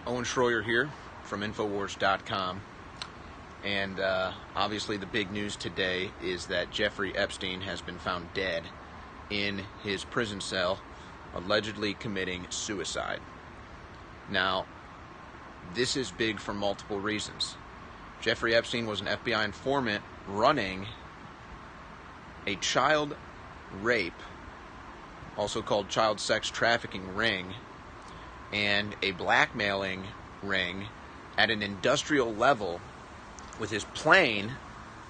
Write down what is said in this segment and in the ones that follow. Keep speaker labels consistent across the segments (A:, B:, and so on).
A: Owen Shroyer here from Infowars.com, and obviously the big news today is that Jeffrey Epstein has been found dead in his prison cell, allegedly committing suicide. Now, this is big for multiple reasons. Jeffrey Epstein was an FBI informant running a child rape, also called child sex trafficking ring, and a blackmailing ring at an industrial level with his plane,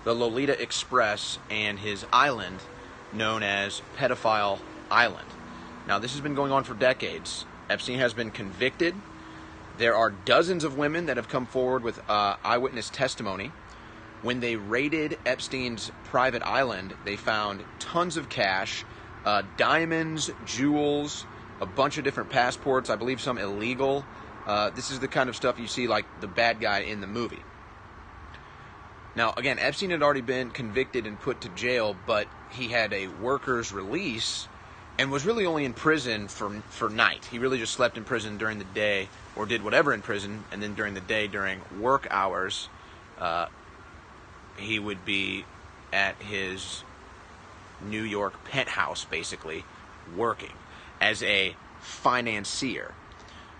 A: the Lolita Express, and his island known as Pedophile Island. Now, this has been going on for decades. Epstein has been convicted. There are dozens of women that have come forward with eyewitness testimony. When they raided Epstein's private island, they found tons of cash, diamonds, jewels, a bunch of different passports, I believe some illegal. This is the kind of stuff you see like the bad guy in the movie. Now, again, Epstein had already been convicted and put to jail, but he had a worker's release and was really only in prison for night. He really just slept in prison during the day or did whatever in prison, and then during the day, during work hours, he would be at his New York penthouse, basically, working as a financier,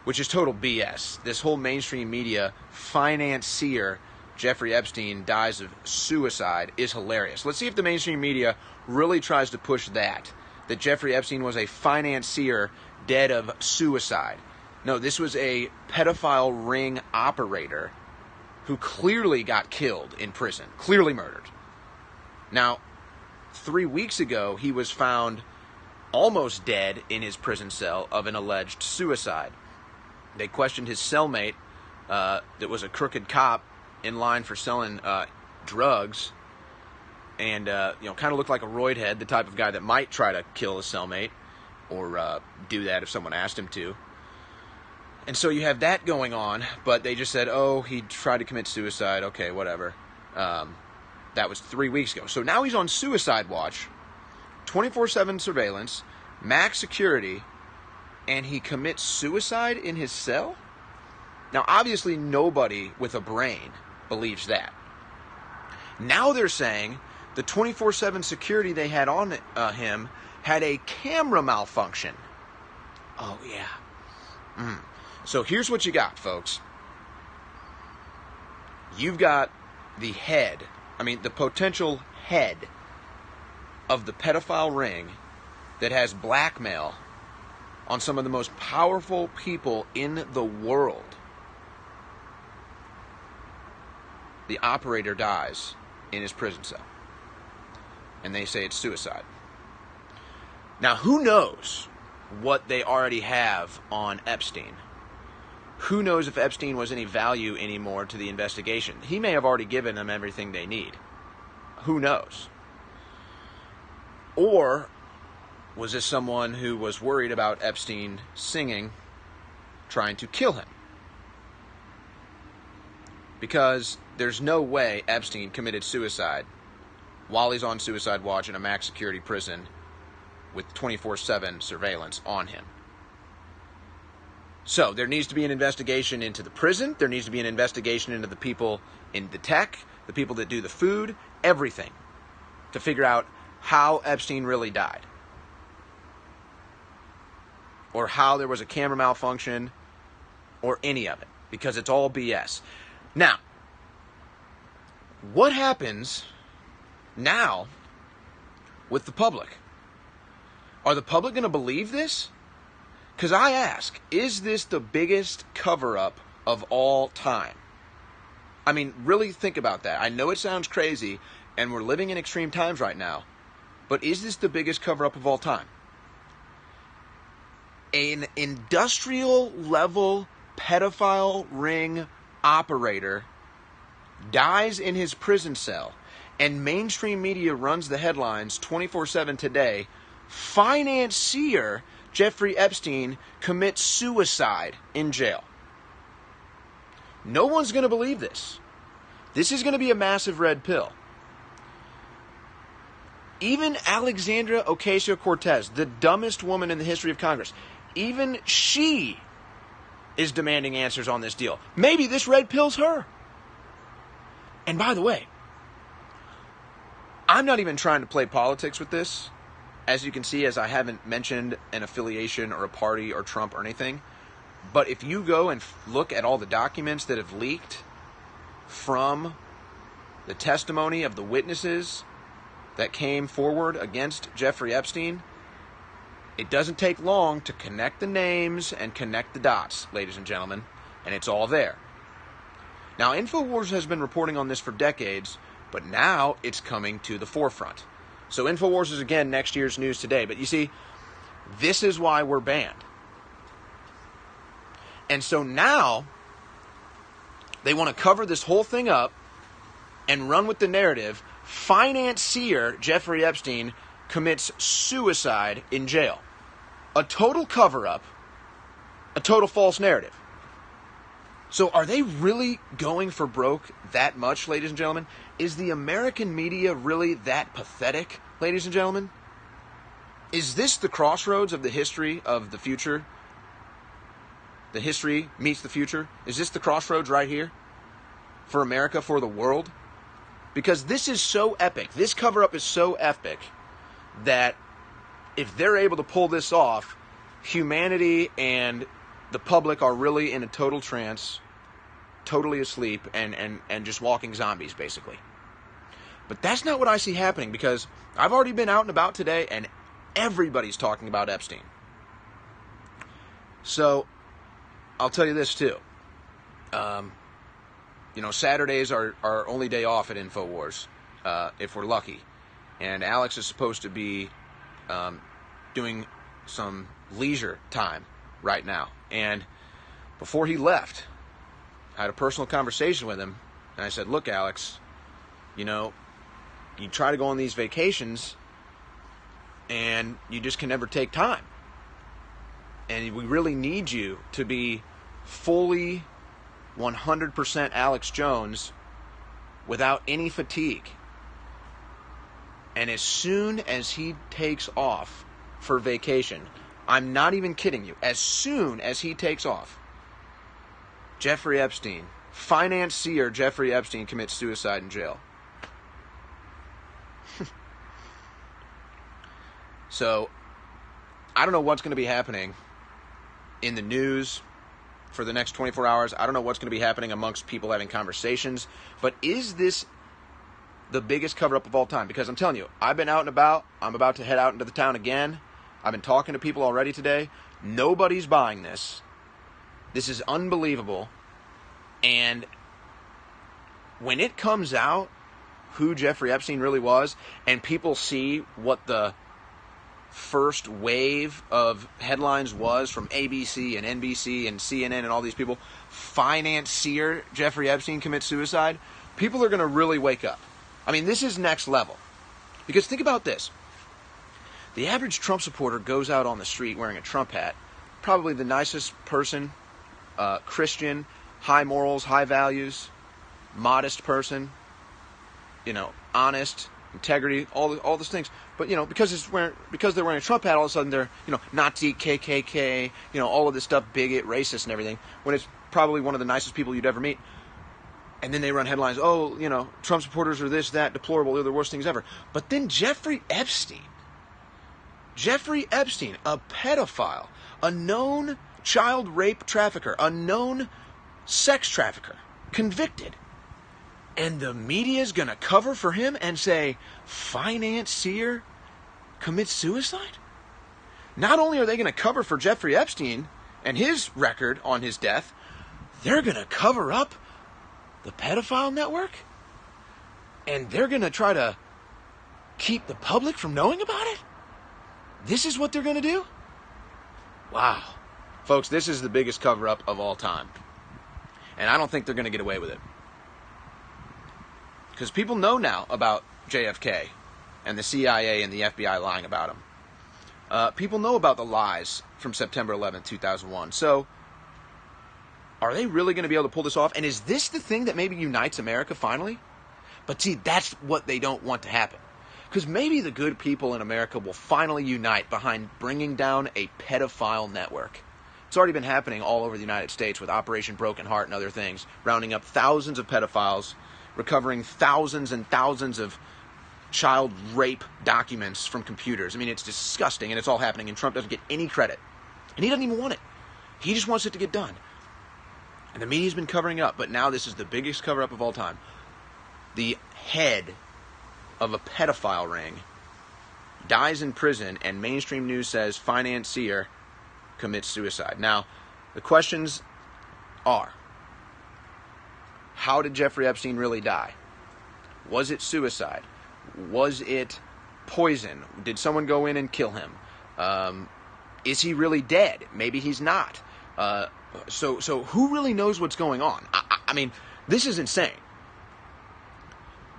A: which is total BS. This whole mainstream media financier, Jeffrey Epstein dies of suicide, is hilarious. Let's see if the mainstream media really tries to push that Jeffrey Epstein was a financier dead of suicide. No, this was a pedophile ring operator who clearly got killed in prison, clearly murdered. Now, 3 weeks ago, he was found almost dead in his prison cell of an alleged suicide. They questioned his cellmate, that was a crooked cop in line for selling drugs, and kind of looked like a roid head, the type of guy that might try to kill his cellmate or do that if someone asked him to. And so you have that going on, but they just said, oh, he tried to commit suicide. Okay, whatever. That was 3 weeks ago. So now he's on suicide watch, 24/7 surveillance, max security, and he commits suicide in his cell? Now, obviously, nobody with a brain believes that. Now they're saying the 24/7 security they had on him had a camera malfunction. Oh, yeah. So here's what you got, folks. You've got the the potential head of the pedophile ring that has blackmail on some of the most powerful people in the world. The operator dies in his prison cell, and they say it's suicide. Now, who knows what they already have on Epstein? Who knows if Epstein was any value anymore to the investigation? He may have already given them everything they need. Who knows? Or was this someone who was worried about Epstein singing, trying to kill him? Because there's no way Epstein committed suicide while he's on suicide watch in a max security prison with 24/7 surveillance on him. So there needs to be an investigation into the prison. There needs to be an investigation into the people in the tech, the people that do the food, everything, to figure out how Epstein really died. Or how there was a camera malfunction, or any of it, because it's all BS. Now, what happens now with the public? Are the public going to believe this? Because I ask, is this the biggest cover-up of all time? I mean, really think about that. I know it sounds crazy, and we're living in extreme times right now, but is this the biggest cover-up of all time? An industrial-level pedophile ring operator dies in his prison cell, and mainstream media runs the headlines 24/7 today. Financier Jeffrey Epstein commits suicide in jail. No one's going to believe this. This is going to be a massive red pill. Even Alexandria Ocasio-Cortez, the dumbest woman in the history of Congress, even she is demanding answers on this deal. Maybe this red pill's her. And by the way, I'm not even trying to play politics with this. As you can see, as I haven't mentioned an affiliation or a party or Trump or anything. But if you go and look at all the documents that have leaked from the testimony of the witnesses that came forward against Jeffrey Epstein, it doesn't take long to connect the names and connect the dots, ladies and gentlemen, and it's all there. Now, InfoWars has been reporting on this for decades, but now it's coming to the forefront. So InfoWars is, again, next year's news today. But you see, this is why we're banned. And so now they want to cover this whole thing up and run with the narrative. Financier Jeffrey Epstein commits suicide in jail. A total cover-up, a total false narrative. So are they really going for broke that much, ladies and gentlemen? Is the American media really that pathetic, ladies and gentlemen? Is this the crossroads of the history of the future? The history meets the future? Is this the crossroads right here? For America, for the world? Because this is so epic. This cover-up is so epic that if they're able to pull this off, humanity and the public are really in a total trance, totally asleep, and just walking zombies, basically. But that's not what I see happening, because I've already been out and about today, and everybody's talking about Epstein. So, I'll tell you this, too. Saturdays are our only day off at InfoWars, if we're lucky. And Alex is supposed to be doing some leisure time right now. And before he left, I had a personal conversation with him, and I said, look, Alex, you try to go on these vacations, and you just can never take time. And we really need you to be fully 100% Alex Jones without any fatigue. And as soon as he takes off for vacation, I'm not even kidding you, as soon as he takes off, Jeffrey Epstein, financier Jeffrey Epstein, commits suicide in jail. So, I don't know what's going to be happening in the news for the next 24 hours. I don't know what's going to be happening amongst people having conversations. But is this the biggest cover-up of all time? Because I'm telling you, I've been out and about. I'm about to head out into the town again. I've been talking to people already today. Nobody's buying this. This is unbelievable. And when it comes out who Jeffrey Epstein really was, and people see what the first wave of headlines was from ABC and NBC and CNN and all these people, financier Jeffrey Epstein commits suicide, people are going to really wake up. I mean, this is next level. Because think about this. The average Trump supporter goes out on the street wearing a Trump hat, probably the nicest person, Christian, high morals, high values, modest person, honest, integrity, all those things. But because they're wearing a Trump hat, all of a sudden they're Nazi, KKK, all of this stuff, bigot, racist, and everything. When it's probably one of the nicest people you'd ever meet. And then they run headlines, Trump supporters are this, that, deplorable, they're the worst things ever. But then Jeffrey Epstein, a pedophile, a known child rape trafficker, a known sex trafficker, convicted. And the media's going to cover for him and say, financier commits suicide? Not only are they going to cover for Jeffrey Epstein and his record on his death, they're going to cover up the pedophile network? And they're going to try to keep the public from knowing about it? This is what they're going to do? Wow. Folks, this is the biggest cover-up of all time. And I don't think they're going to get away with it. Because people know now about JFK and the CIA and the FBI lying about him. People know about the lies from September 11th, 2001. So, are they really going to be able to pull this off? And is this the thing that maybe unites America finally? But see, that's what they don't want to happen. Because maybe the good people in America will finally unite behind bringing down a pedophile network. It's already been happening all over the United States with Operation Broken Heart and other things, rounding up thousands of pedophiles, recovering thousands and thousands of child rape documents from computers. I mean, it's disgusting, and it's all happening, and Trump doesn't get any credit. And he doesn't even want it. He just wants it to get done. And the media's been covering it up, but now this is the biggest cover-up of all time. The head of a pedophile ring dies in prison, and mainstream news says financier commits suicide. Now, the questions are, how did Jeffrey Epstein really die? Was it suicide? Was it poison? Did someone go in and kill him? Is he really dead? Maybe he's not. So who really knows what's going on? I mean, this is insane.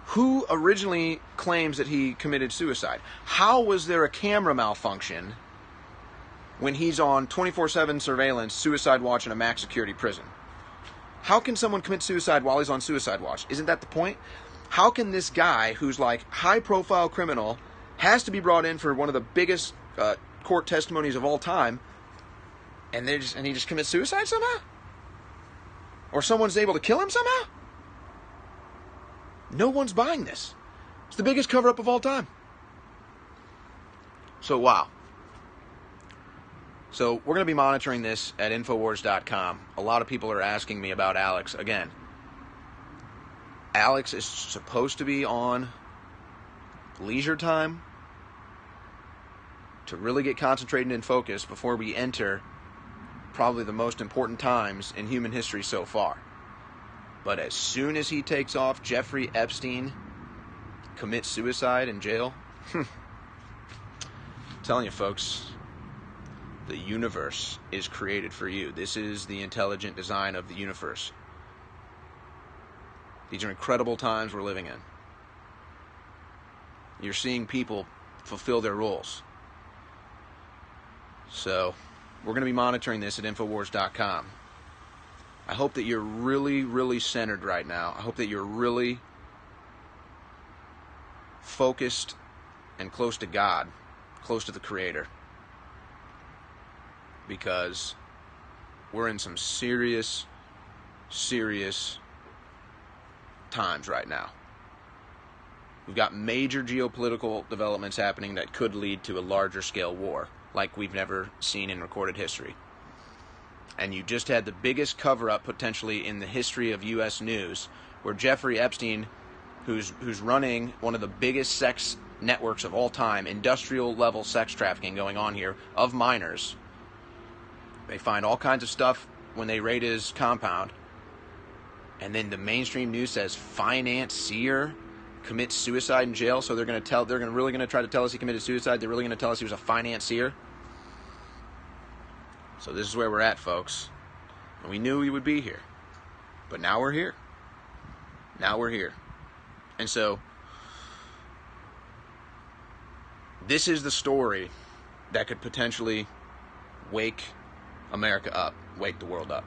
A: Who originally claims that he committed suicide? How was there a camera malfunction when he's on 24/7 surveillance, suicide watch in a max security prison? How can someone commit suicide while he's on suicide watch? Isn't that the point? How can this guy, who's like high-profile criminal, has to be brought in for one of the biggest court testimonies of all time, and he just commits suicide somehow? Or someone's able to kill him somehow? No one's buying this. It's the biggest cover-up of all time. So, wow. So, we're going to be monitoring this at Infowars.com. A lot of people are asking me about Alex. Again, Alex is supposed to be on leisure time to really get concentrated and focused before we enter probably the most important times in human history so far. But as soon as he takes off, Jeffrey Epstein commits suicide in jail. I'm telling you, folks, the universe is created for you. This is the intelligent design of the universe. These are incredible times we're living in. You're seeing people fulfill their roles. So, we're going to be monitoring this at Infowars.com. I hope that you're really, really centered right now. I hope that you're really focused and close to God, close to the Creator. Because we're in some serious, serious times right now. We've got major geopolitical developments happening that could lead to a larger scale war, like we've never seen in recorded history. And you just had the biggest cover-up potentially in the history of U.S. news, where Jeffrey Epstein, who's running one of the biggest sex networks of all time, industrial-level sex trafficking going on here, of minors. They find all kinds of stuff when they raid his compound. And then the mainstream news says financier commits suicide in jail, so they're really going to try to tell us he committed suicide. They're really going to tell us he was a financier. So this is where we're at, folks. And we knew we would be here. But now we're here. Now we're here. And so this is the story that could potentially wake America up, wake the world up.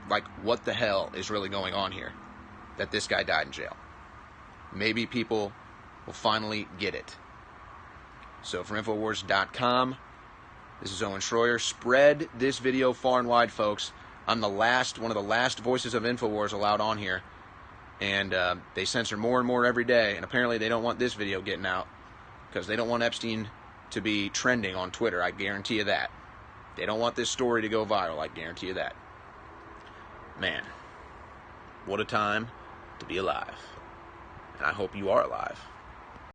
A: Like, what the hell is really going on here? That this guy died in jail. Maybe people will finally get it. So for Infowars.com, this is Owen Shroyer. Spread this video far and wide, folks. I'm one of the last voices of Infowars allowed on here. And they censor more and more every day. And apparently they don't want this video getting out, because they don't want Epstein to be trending on Twitter. I guarantee you that. They don't want this story to go viral. I guarantee you that. Man, what a time to be alive. And I hope you are alive.